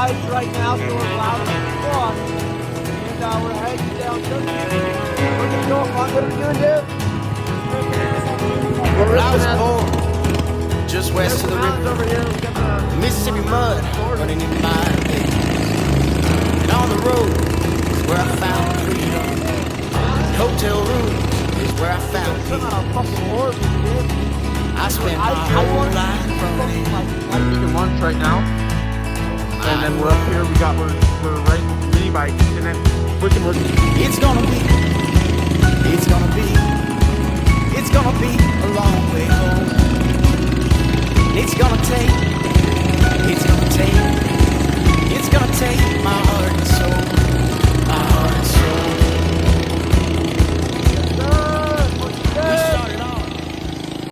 lights right now, so we're loud and cross. And we're heading down Junction. We're gonna go, what are we gonna do? Well, I was born just west of the river. Over here, we got the Mississippi mud running in my veins. And on the road is where I found freedom. Hotel room is where I found peace. I spent my whole life running. I'm eating lunch right now. And then we're up here, we're right mini bikes, and then we can look. It's gonna be a long way home. It's gonna take